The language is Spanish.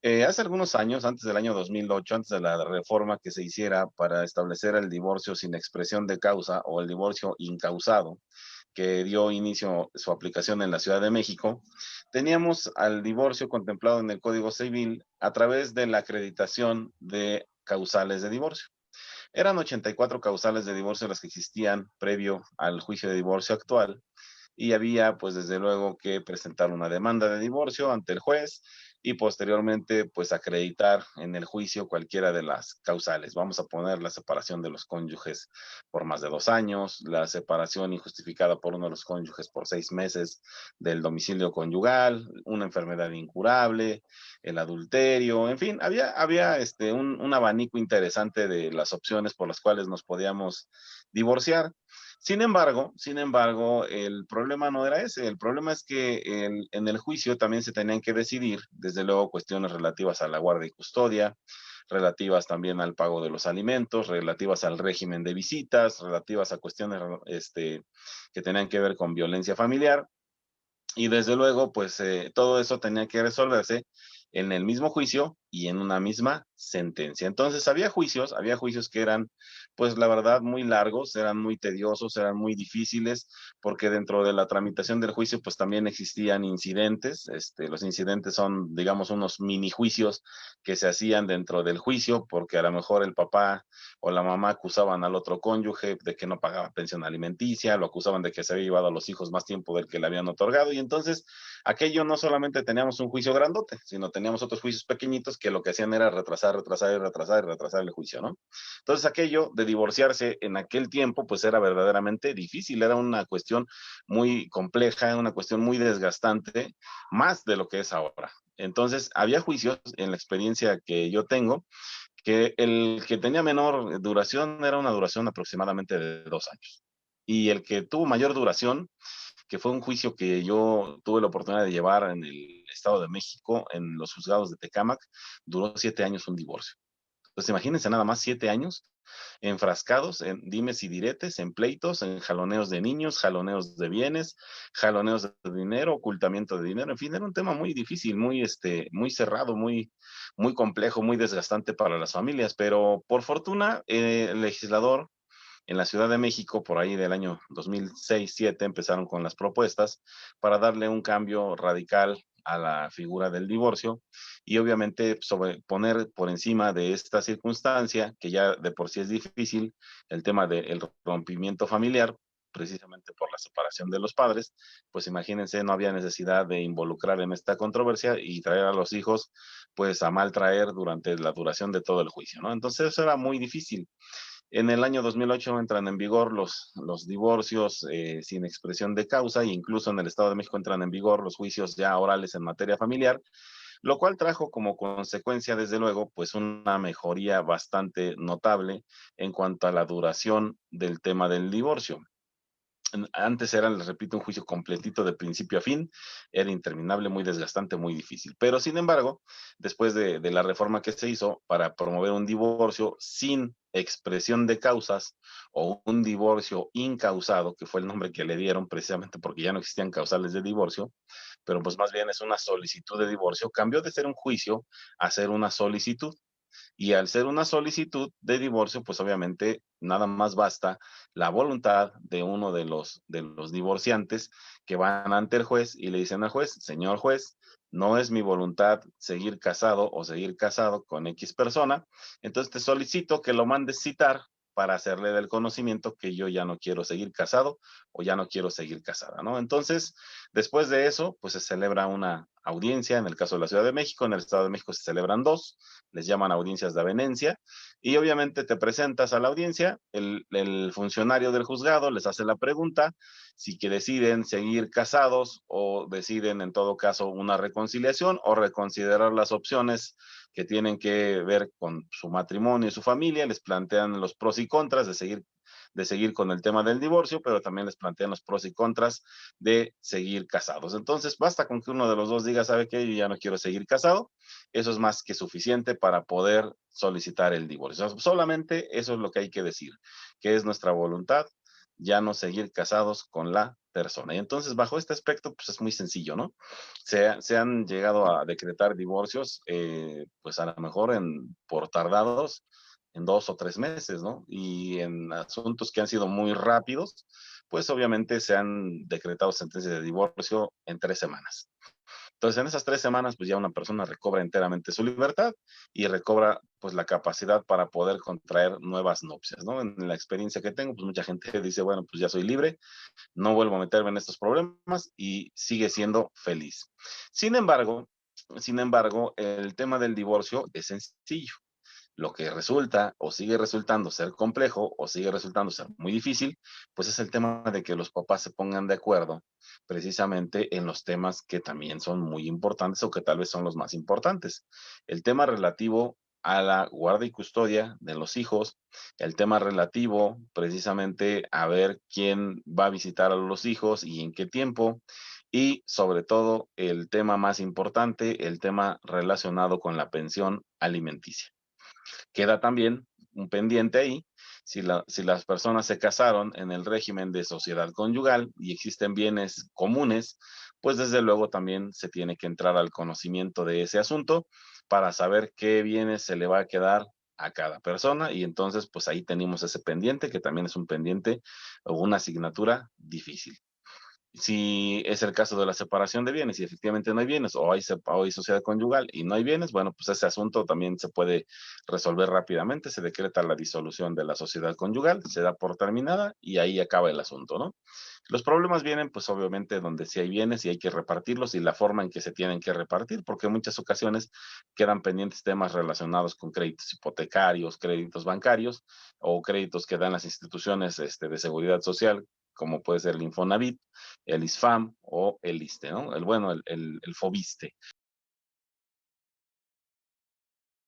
Hace algunos años, antes del año 2008, antes de la reforma que se hiciera para establecer el divorcio sin expresión de causa o el divorcio incausado, que dio inicio su aplicación en la Ciudad de México, teníamos al divorcio contemplado en el Código Civil a través de la acreditación de causales de divorcio. Eran 84 causales de divorcio las que existían previo al juicio de divorcio actual y había pues desde luego que presentar una demanda de divorcio ante el juez y posteriormente pues acreditar en el juicio cualquiera de las causales. Vamos a poner la separación de los cónyuges por más de 2 años, la separación injustificada por uno de los cónyuges por 6 meses del domicilio conyugal, una enfermedad incurable, el adulterio, en fin, había un abanico interesante de las opciones por las cuales nos podíamos divorciar. Sin embargo, el problema no era ese. El problema es que en el juicio también se tenían que decidir, desde luego, cuestiones relativas a la guardia y custodia, relativas también al pago de los alimentos, relativas al régimen de visitas, relativas a cuestiones que tenían que ver con violencia familiar. Y desde luego, pues todo eso tenía que resolverse en el mismo juicio y en una misma sentencia. Entonces, había juicios que eran, pues la verdad, muy largos, eran muy tediosos, eran muy difíciles, porque dentro de la tramitación del juicio, pues también existían incidentes. Los incidentes son, digamos, unos mini juicios que se hacían dentro del juicio, porque a lo mejor el papá o la mamá acusaban al otro cónyuge de que no pagaba pensión alimenticia, lo acusaban de que se había llevado a los hijos más tiempo del que le habían otorgado, y entonces aquello no solamente teníamos un juicio grandote, sino teníamos otros juicios pequeñitos que lo que hacían era retrasar, retrasar y retrasar y retrasar el juicio, ¿no? Entonces aquello de divorciarse en aquel tiempo, pues era verdaderamente difícil, era una cuestión muy compleja, una cuestión muy desgastante, más de lo que es ahora. Entonces, había juicios en la experiencia que yo tengo que el que tenía menor duración era una duración aproximadamente de 2 años. Y el que tuvo mayor duración, que fue un juicio que yo tuve la oportunidad de llevar en el Estado de México, en los juzgados de Tecámac, duró 7 años un divorcio. Entonces, imagínense nada más 7 años enfrascados en dimes y diretes, en pleitos, en jaloneos de niños, jaloneos de bienes, jaloneos de dinero, ocultamiento de dinero, en fin, era un tema muy difícil, muy cerrado, muy complejo, muy desgastante para las familias, pero por fortuna el legislador en la Ciudad de México, por ahí del año 2006-2007, empezaron con las propuestas para darle un cambio radical a la figura del divorcio y obviamente poner por encima de esta circunstancia, que ya de por sí es difícil, el tema del rompimiento familiar, precisamente por la separación de los padres, pues imagínense, no había necesidad de involucrar en esta controversia y traer a los hijos pues a mal traer durante la duración de todo el juicio, ¿no? Entonces eso era muy difícil. En el año 2008 entran en vigor los divorcios sin expresión de causa, e incluso en el Estado de México entran en vigor los juicios ya orales en materia familiar, lo cual trajo como consecuencia, desde luego, pues una mejoría bastante notable en cuanto a la duración del tema del divorcio. Antes era, les repito, un juicio completito de principio a fin, era interminable, muy desgastante, muy difícil. Pero sin embargo, después de la reforma que se hizo para promover un divorcio sin expresión de causas o un divorcio incausado, que fue el nombre que le dieron precisamente porque ya no existían causales de divorcio, pero pues más bien es una solicitud de divorcio, cambió de ser un juicio a ser una solicitud. Y al ser una solicitud de divorcio, pues obviamente nada más basta la voluntad de uno de los divorciantes que van ante el juez y le dicen al juez, señor juez, no es mi voluntad seguir casado o seguir casado con X persona, entonces te solicito que lo mandes citar para hacerle del conocimiento que yo ya no quiero seguir casado o ya no quiero seguir casada, ¿no? Entonces, después de eso, pues se celebra una audiencia, en el caso de la Ciudad de México, en el Estado de México se celebran dos, les llaman audiencias de avenencia, y obviamente te presentas a la audiencia, el funcionario del juzgado les hace la pregunta si que deciden seguir casados o deciden en todo caso una reconciliación o reconsiderar las opciones que tienen que ver con su matrimonio y su familia, les plantean los pros y contras de seguir con el tema del divorcio, pero también les plantean los pros y contras de seguir casados. Entonces, basta con que uno de los dos diga, ¿sabe qué? Yo ya no quiero seguir casado. Eso es más que suficiente para poder solicitar el divorcio. Solamente eso es lo que hay que decir, que es nuestra voluntad ya no seguir casados con la persona. Y entonces, bajo este aspecto, pues es muy sencillo, ¿no? Se han llegado a decretar divorcios, pues a lo mejor por tardados, en 2 o 3 meses, ¿no? Y en asuntos que han sido muy rápidos, pues obviamente se han decretado sentencias de divorcio en 3 semanas. Entonces, en esas 3 semanas, pues ya una persona recobra enteramente su libertad y recobra pues la capacidad para poder contraer nuevas nupcias, ¿no? En la experiencia que tengo, pues mucha gente dice, bueno, pues ya soy libre, no vuelvo a meterme en estos problemas y sigue siendo feliz. Sin embargo, el tema del divorcio es sencillo. Lo que resulta o sigue resultando ser complejo o sigue resultando ser muy difícil, pues es el tema de que los papás se pongan de acuerdo precisamente en los temas que también son muy importantes o que tal vez son los más importantes. El tema relativo a la guarda y custodia de los hijos, el tema relativo precisamente a ver quién va a visitar a los hijos y en qué tiempo, y sobre todo el tema más importante, el tema relacionado con la pensión alimenticia. Queda también un pendiente ahí, si las personas se casaron en el régimen de sociedad conyugal y existen bienes comunes, pues desde luego también se tiene que entrar al conocimiento de ese asunto para saber qué bienes se le va a quedar a cada persona, y entonces pues ahí tenemos ese pendiente que también es un pendiente o una asignatura difícil. Si es el caso de la separación de bienes y efectivamente no hay bienes, o hay sociedad conyugal y no hay bienes, bueno, pues ese asunto también se puede resolver rápidamente. Se decreta la disolución de la sociedad conyugal, se da por terminada y ahí acaba el asunto, ¿no? Los problemas vienen, pues obviamente, donde sí hay bienes y hay que repartirlos y la forma en que se tienen que repartir, porque en muchas ocasiones quedan pendientes temas relacionados con créditos hipotecarios, créditos bancarios o créditos que dan las instituciones de seguridad social, como puede ser el Infonavit, el ISFAM o el ISSSTE, ¿no? El bueno, el FOBISTE.